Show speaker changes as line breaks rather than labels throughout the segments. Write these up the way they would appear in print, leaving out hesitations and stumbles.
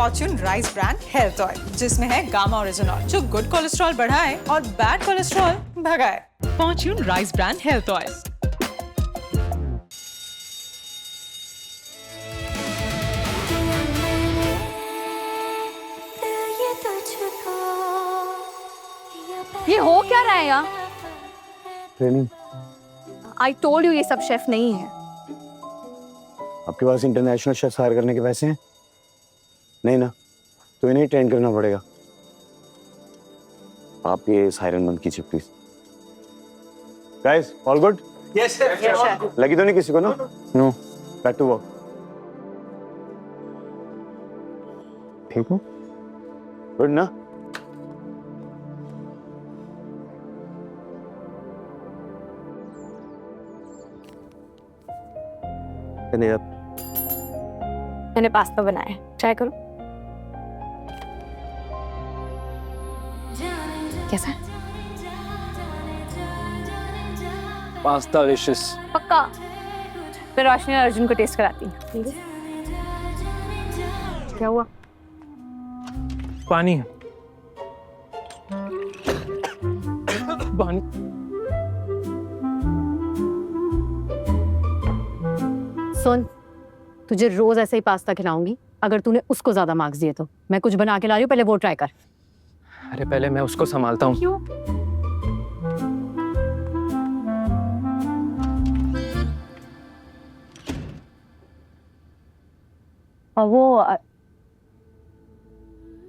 Fortune rice brand health oil, जिसमें है gamma oryzanol, जो गुड कोलेस्ट्रॉल बढ़ाए और बैड कोलेस्ट्रॉल भगाए। Fortune rice brand health oil.
ये हो क्या रहा है यहाँ?
ट्रेनिंग।
आई टोल्ड यू ये सब शेफ नहीं है।
आपके पास इंटरनेशनल शेफ हायर करने के पैसे हैं? नहीं ना, तो इन्हें ट्रेन करना पड़ेगा। आप ये सायरन बंद कीजिए please. Guys, all good?
Yes sir.
लगी तो नहीं किसी को ना? No, back to work. ठीक हो? गुड ना?
मैंने पास्ता बनाया है, ट्राई करो। कैसा है?
Pasta delicious.
पक्का। मैं रोशनी और अर्जुन को टेस्ट कराती हूँ। क्या हुआ?
पानी पानी।
सुन, तुझे रोज ऐसे ही पास्ता खिलाऊंगी। अगर तूने उसको ज्यादा मार्क्स दिए तो मैं कुछ बना के ला रही हूँ, पहले वो ट्राई कर।
अरे पहले मैं उसको संभालता हूँ।
क्यों? और वो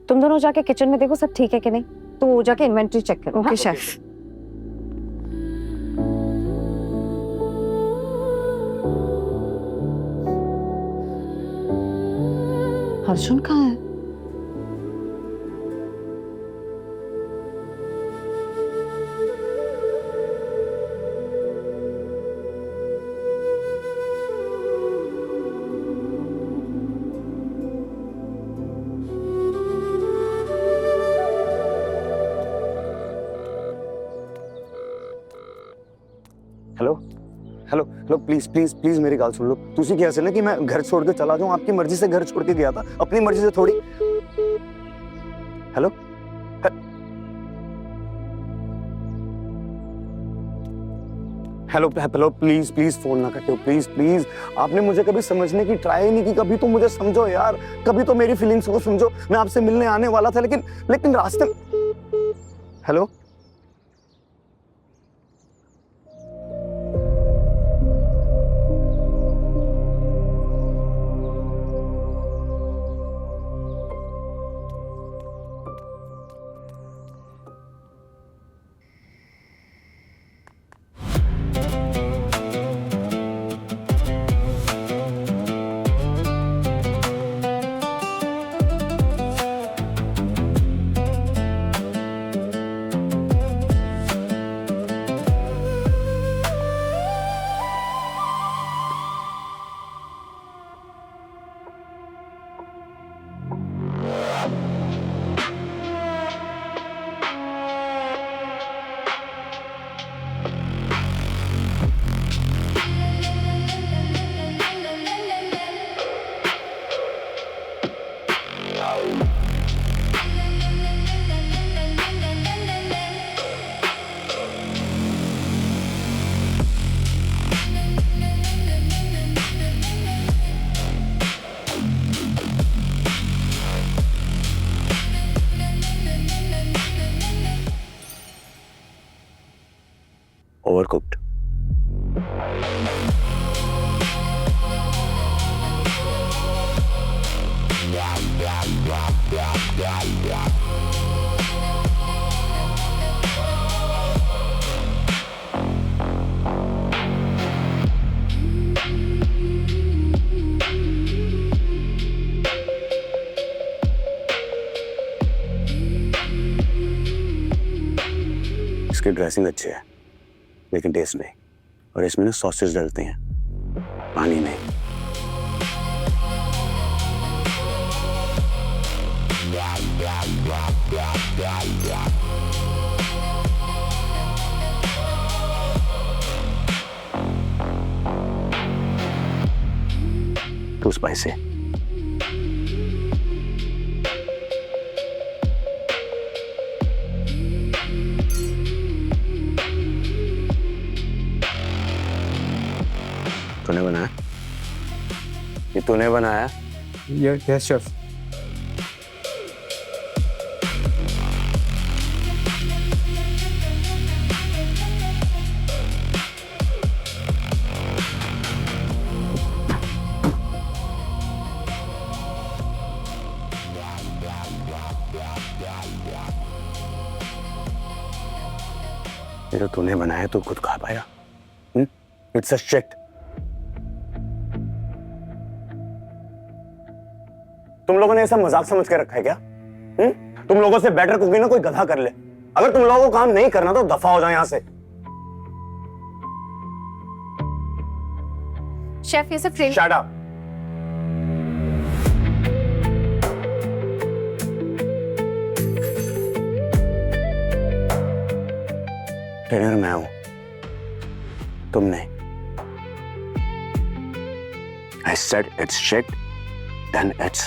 तुम दोनों जाके किचन में देखो सब ठीक है कि नहीं। तो जाके इन्वेंटरी चेक करो। Okay chef. अर्जुन कहाँ है?
Hello hello hello, please please please मेरी गाल सुन लो। तुसी क्या से ना कि मैं घर छोड़ के चला जाऊं? आपकी मर्जी से घर छोड़ के गया था, अपनी मर्जी से थोड़ी। Hello hello hello, please please phone ना काटो, प्लीज प्लीज। आपने मुझे कभी समझने की ट्राई ही नहीं की। कभी तो मुझे समझो यार, कभी तो मेरी फीलिंग्स को समझो। मैं आपसे मिलने आने वाला था, लेकिन रास्ते। हेलो ओवरकुक्ड। इसकी ड्रेसिंग अच्छी है लेकिन टेस्ट नहीं। और इसमें ना सॉसेज डलते हैं, पानी नहीं। Too spicy. बनाया? ये तूने बनाया?
Yes chef.
ये जो तूने बनाया तू खुद खा पाएगा? It's a shit. तुम लोगों ने ऐसा मजाक समझ के रखा है क्या? तुम लोगों से बेटर कुकिंग ना कोई गधा कर ले। अगर तुम लोगों को काम नहीं करना तो दफा हो जाए यहां से।
शेफ ये सब ट्रेन
शट अप। ट्रेनर मैं हूं, तुम नहीं। I said it's shit, then it's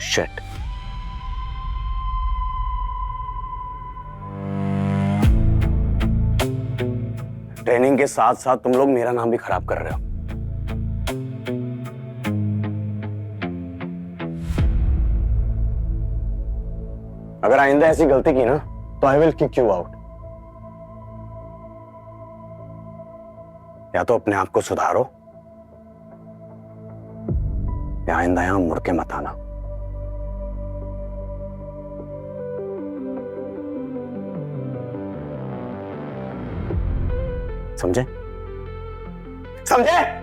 shit. Training के साथ साथ तुम लोग मेरा नाम भी खराब कर रहे हो। अगर आइंदा ऐसी गलती की ना तो I will kick you out. या तो अपने आप को सुधारो या आइंदा यहां मुड़ के मत आना। समझे? समझे?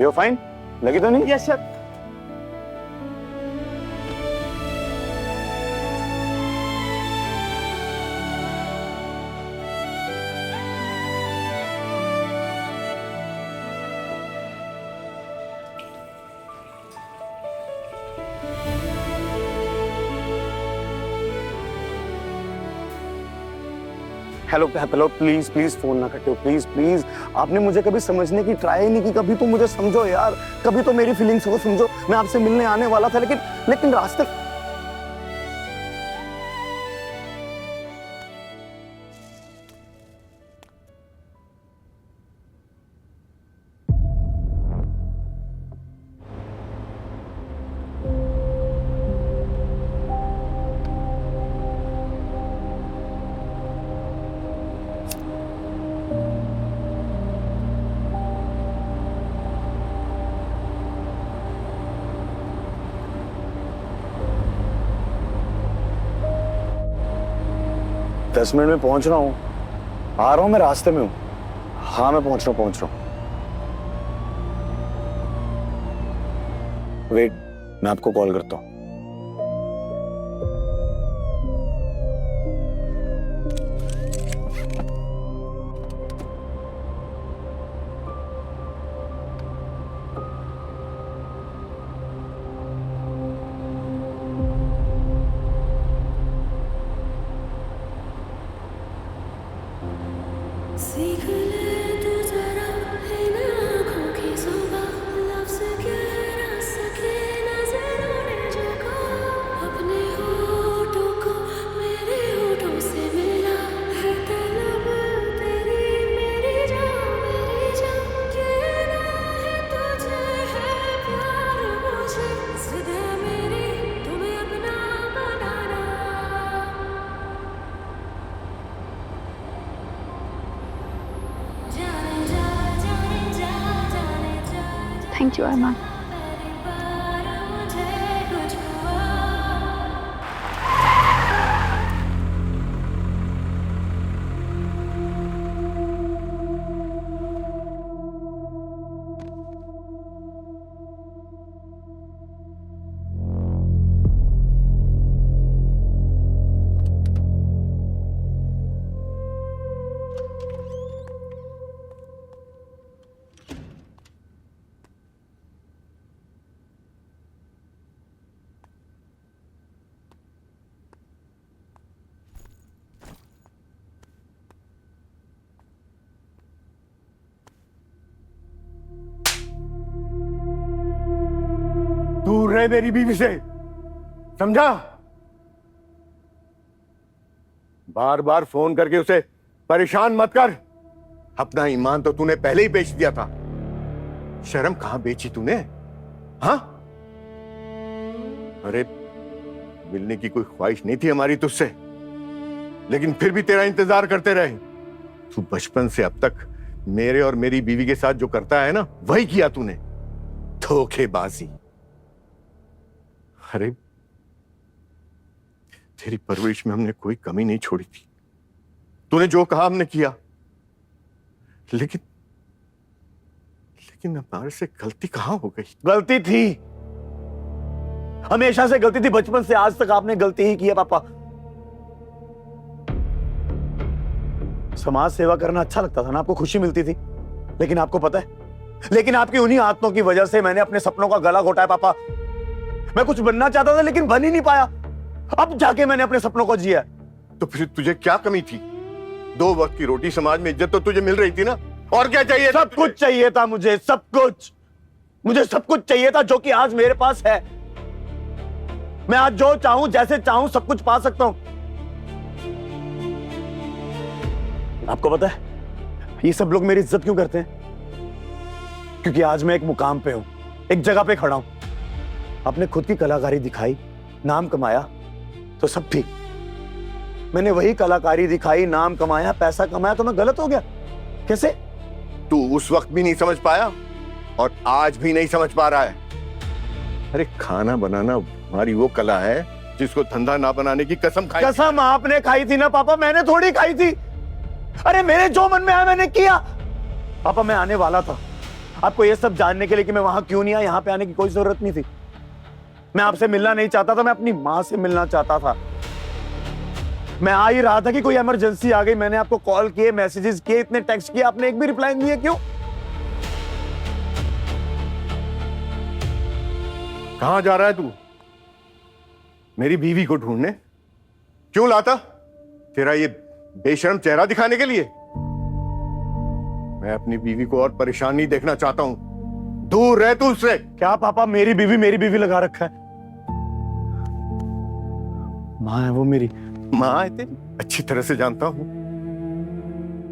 You're fine? लगी तो नहीं?
Yes sir.
Hello hello, please please phone ना कटियो, प्लीज प्लीज। आपने मुझे कभी समझने की ट्राई नहीं की। कभी तो मुझे समझो यार, कभी तो मेरी फीलिंग्स को समझो। मैं आपसे मिलने आने वाला था लेकिन रास्ते। दस मिनट में पहुंच रहा हूँ। आ रहा हूँ, मैं रास्ते में हूँ। हाँ मैं पहुंच रहा हूँ। वेट, मैं आपको कॉल करता हूँ।
सीख ले तू जरा इन आँखों की जुबां, लफ्ज़ कह ना सके नज़रों ने जो कहा। अपने होठों को मेरे होठों से मिला है तलब तेरी मेरी जान कहना है तुझे है प्यार मुझे। ज़िद है मेरी तुम्हें अपना बनाना।
Thank you, Arman.
दूर रहे मेरी बीवी से, समझा? बार बार फोन करके उसे परेशान मत कर। अपना ईमान तो तूने पहले ही बेच दिया था। शर्म कहां बेची तूने? हाँ, अरे मिलने की कोई ख्वाहिश नहीं थी हमारी तुझसे, लेकिन फिर भी तेरा इंतजार करते रहे। तू बचपन से अब तक मेरे और मेरी बीवी के साथ जो करता है ना, वही किया तूने। धोखेबाजी। अरे तेरी परवरिश में हमने कोई कमी नहीं छोड़ी थी। तूने जो कहा हमने किया, लेकिन हमारे से गलती कहां हो गई?
गलती थी, हमेशा से गलती थी। बचपन से आज तक आपने गलती ही की है पापा। समाज सेवा करना अच्छा लगता था ना, आपको खुशी मिलती थी, लेकिन आपको पता है, लेकिन आपकी उन्हीं आदतों की वजह से मैंने अपने सपनों का गला घोटा है पापा। मैं कुछ बनना चाहता था लेकिन बन ही नहीं पाया। अब जाके मैंने अपने सपनों को जिया।
तो फिर तुझे क्या कमी थी? 2 वक्त की रोटी, समाज में इज्जत तो तुझे मिल रही थी ना, और क्या चाहिए?
सब कुछ चाहिए था मुझे, सब कुछ। मुझे सब कुछ चाहिए था जो कि आज मेरे पास है। मैं आज जो चाहूं, जैसे चाहूं, सब कुछ पा सकता हूं। आपको पता है ये सब लोग मेरी इज्जत क्यों करते हैं? क्योंकि आज मैं एक मुकाम पे हूं, एक जगह पे खड़ा हूं। आपने खुद की कलाकारी दिखाई, नाम कमाया, तो सब ठीक। मैंने वही कलाकारी दिखाई, नाम कमाया, पैसा कमाया, तो मैं गलत हो गया? कैसे?
तू उस वक्त भी नहीं समझ पाया और आज भी नहीं समझ पा रहा है। अरे खाना बनाना हमारी वो कला है जिसको धंधा ना बनाने की कसम खाई।
कसम आपने खाई थी ना पापा, मैंने थोड़ी खाई थी। अरे मेरे जो मन में आया मैंने किया। पापा मैं आने वाला था आपको ये सब जानने के लिए कि मैं वहां क्यों नहीं आया। यहां पे आने की कोई जरूरत नहीं थी। मैं आपसे मिलना नहीं चाहता था, मैं अपनी मां से मिलना चाहता था। मैं आ ही रहा था कि कोई इमरजेंसी आ गई। मैंने आपको कॉल किए, मैसेजेस किए, इतने टेक्स्ट किए, आपने एक भी रिप्लाई नहीं दिया। क्यों?
कहां जा रहा है तू? मेरी बीवी को ढूंढने? क्यों लाता? तेरा ये बेशर्म चेहरा दिखाने के लिए? मैं अपनी बीवी को और परेशान नहीं देखना चाहता हूं। दूर रह तू उससे।
क्या पापा मेरी बीवी लगा रखा है? माँ है वो मेरी।
माँ है तेरी? अच्छी तरह से जानता हूं।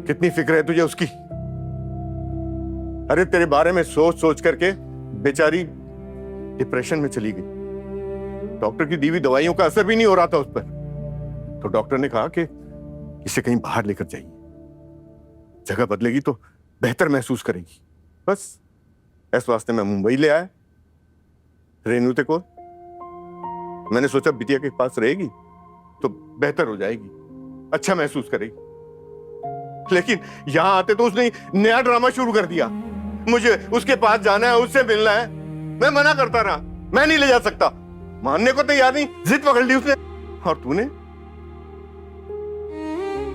कितनी फिक्र है तुझे उसकी। अरे तेरे बारे में सोच सोच करके बेचारी डिप्रेशन में चली गई। डॉक्टर की दी हुई दवाइयों का असर भी नहीं हो रहा था उस पर। तो डॉक्टर ने कहा कि इसे कहीं बाहर लेकर जाइए, जगह बदलेगी तो बेहतर महसूस करेगी। बस इस वास्ते मैं मुंबई ले आया रेणुते को। मैंने सोचा बिटिया के पास रहेगी तो बेहतर हो जाएगी, अच्छा महसूस करेगी। लेकिन यहां आते तो उसने नया ड्रामा शुरू कर दिया। मुझे उसके पास जाना है, उससे मिलना है। मैं मना करता रहा, मैं नहीं ले जा सकता। मानने को तैयार नहीं, जिद पकड़ ली उसने। और तूने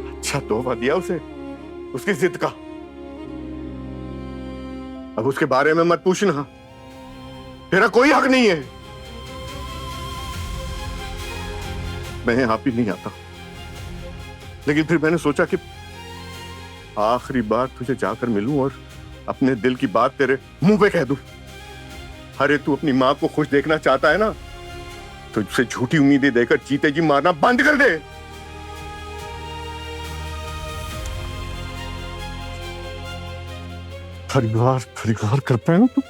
अच्छा तोहफा दिया उसे, उसकी जिद का। अब उसके बारे में मत पूछना, तेरा कोई हक नहीं है। मैं यहां भी नहीं आता, लेकिन फिर मैंने सोचा कि आखिरी बार तुझे जाकर मिलूं और अपने दिल की बात तेरे मुंह पे कह दूं। अरे तू अपनी मां को खुश देखना चाहता है ना, तो उसे झूठी उम्मीदें देकर जीते जी मारना बंद कर दे। परिवार करता है ना तू।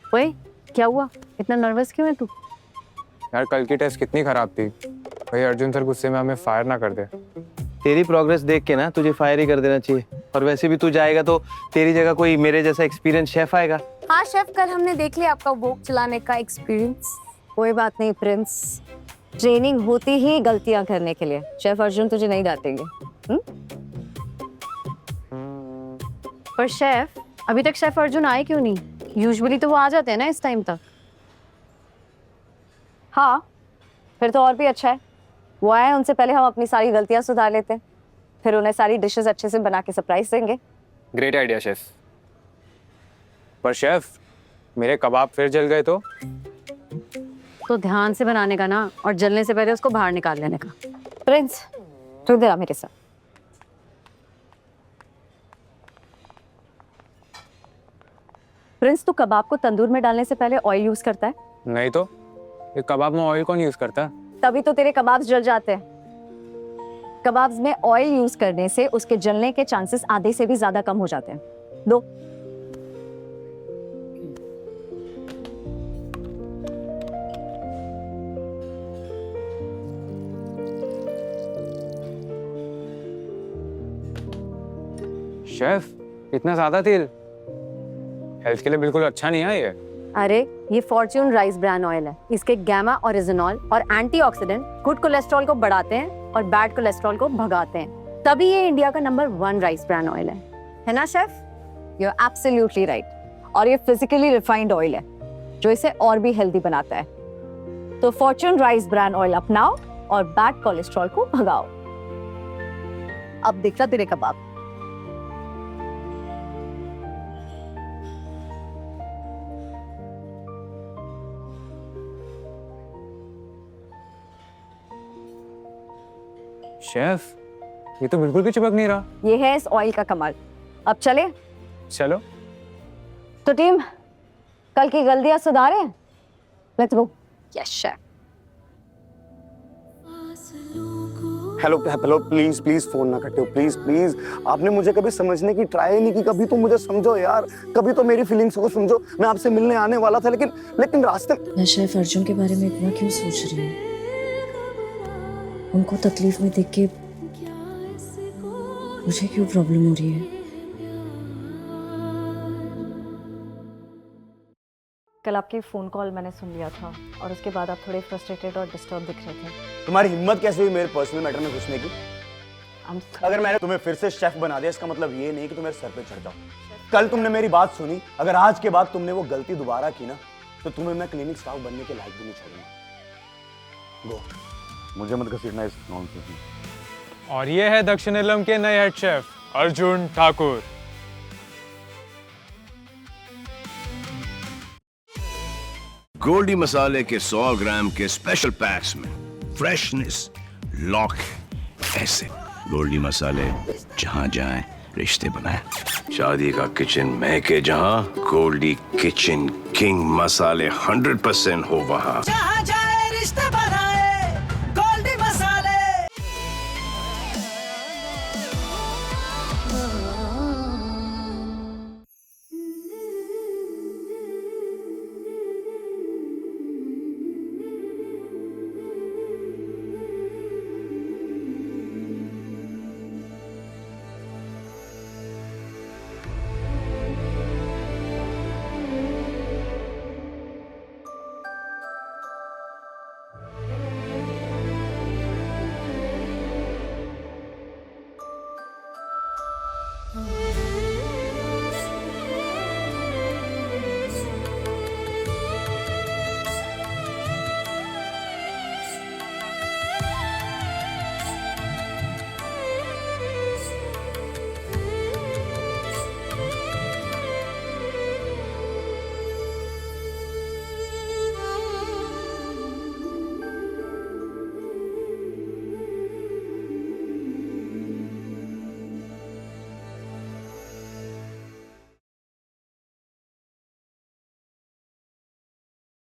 ओए क्या हुआ? इतना नर्वस क्यों है तू?
यार कल की टेस्ट कितनी खराब थी। भाई अर्जुन सर गुस्से में हमें फायर ना कर दे।
तेरी प्रोग्रेस देख के ना तुझे फायर ही कर देना चाहिए। और वैसे भी तू जाएगा तो तेरी जगह कोई मेरे जैसा एक्सपीरियंस शेफ आएगा।
हाँ शेफ, कल हमने देख लिया आपका वोक चलाने का एक्सपीरियंस।
कोई बात नहीं प्रिंस, ट्रेनिंग होती ही गलतियां करने के लिए। शेफ अर्जुन तुझे नहीं डांटेंगे। पर शेफ, अभी तक शेफ अर्जुन आए क्यों नहीं? यूजुअली तो वो आ जाते हैं ना इस टाइम तक।
हाँ, फिर तो और भी अच्छा है। वो आए, उनसे पहले हम अपनी सारी गलतियां सुधार लेते हैं, फिर उन्हें सारी डिशेस अच्छे से बना के सरप्राइज देंगे।
Great idea chef. पर शेफ, मेरे कबाब फिर जल गए तो
ध्यान से बनाने का ना, और जलने से पहले उसको बाहर निकाल लेने का।
प्रिंस, तू इधर आ मेरे साथ। प्रिंस, तू कबाब को तंदूर में डालने से पहले ऑयल यूज करता है?
नहीं तो ये कबाब में ऑयल कौन यूज करता?
तभी तो तेरे कबाब्स जल जाते हैं। कबाब्स में ऑयल यूज करने से उसके जलने के चांसेस आधे से भी ज्यादा कम हो जाते हैं। दो।
शेफ, इतना ज्यादा तेल हेल्थ के लिए बिल्कुल अच्छा नहीं है ये।
अरे, ये फॉर्च्यून राइस ब्रान ऑयल है। इसके गैमा ओरिजिनॉल और एंटीऑक्सीडेंट गुड कोलेस्ट्रॉल को बढ़ाते हैं और बैड कोलेस्ट्रॉल को भगाते हैं। तभी ये इंडिया का नंबर 1 राइस ब्रान ऑयल है ना chef?
You are absolutely right. और ये फिजिकली रिफाइंड ऑयल है जो इसे और भी हेल्दी बनाता है। तो फॉर्च्यून राइस ब्रान ऑयल अपनाओ और बैड कोलेस्ट्रॉल को भगाओ। अब देखना तेरे कबाब।
शेफ, ये तो बिल्कुल भी चिपक नहीं रहा।
ये है इस ऑयल का कमाल। अब चले?
चलो।
तो टीम, कल की गलतियां सुधारें। Let's go. Yes chef.
Hello hello, please please phone ना कटियो, प्लीज प्लीज। आपने मुझे कभी समझने की ट्राई नहीं की। कभी तो मुझे समझो यार, कभी तो मेरी फीलिंग्स को समझो। मैं आपसे मिलने आने वाला था, लेकिन रास्ते
मैं शेफ अर्जुन के बारे में इतना क्यों सोच रही हूँ? उनको तकलीफ में देख के मुझे क्यों प्रॉब्लम हो रही है?
कल आपकी फोन कॉल मैंने सुन लिया था और उसके बाद आप थोड़े फ्रस्ट्रेटेड और डिस्टर्ब दिख रहे थे।
तुम्हारी हिम्मत कैसे हुई मेरे पर्सनल मैटर में घुसने की? अगर मैंने तुम्हें फिर से शेफ बना दिया, इसका मतलब ये नहीं कि तुम मेरे सर पे चढ़ जाओ। कल तुमने मेरी बात सुनी, अगर आज के बाद तुमने वो गलती दोबारा की ना, तो तुम्हें मैं क्लिनिक स्टाफ बनने के लायक भी नहीं छोड़ूंगा। गो, मुझे मत घसीटना इस नॉनसेंस में।
और ये है दक्षिणेलम के नए हेड शेफ अर्जुन ठाकुर।
गोल्डी मसाले के 100 ग्राम के स्पेशल पैक्स में फ्रेशनेस लॉक है। ऐसे गोल्डी मसाले जहां जाएं रिश्ते बनाए। शादी का किचन महके जहां, गोल्डी किचन किंग मसाले 100% हो वहां।
जहां जाए रिश्ते बनाए गोल्डी मसाले।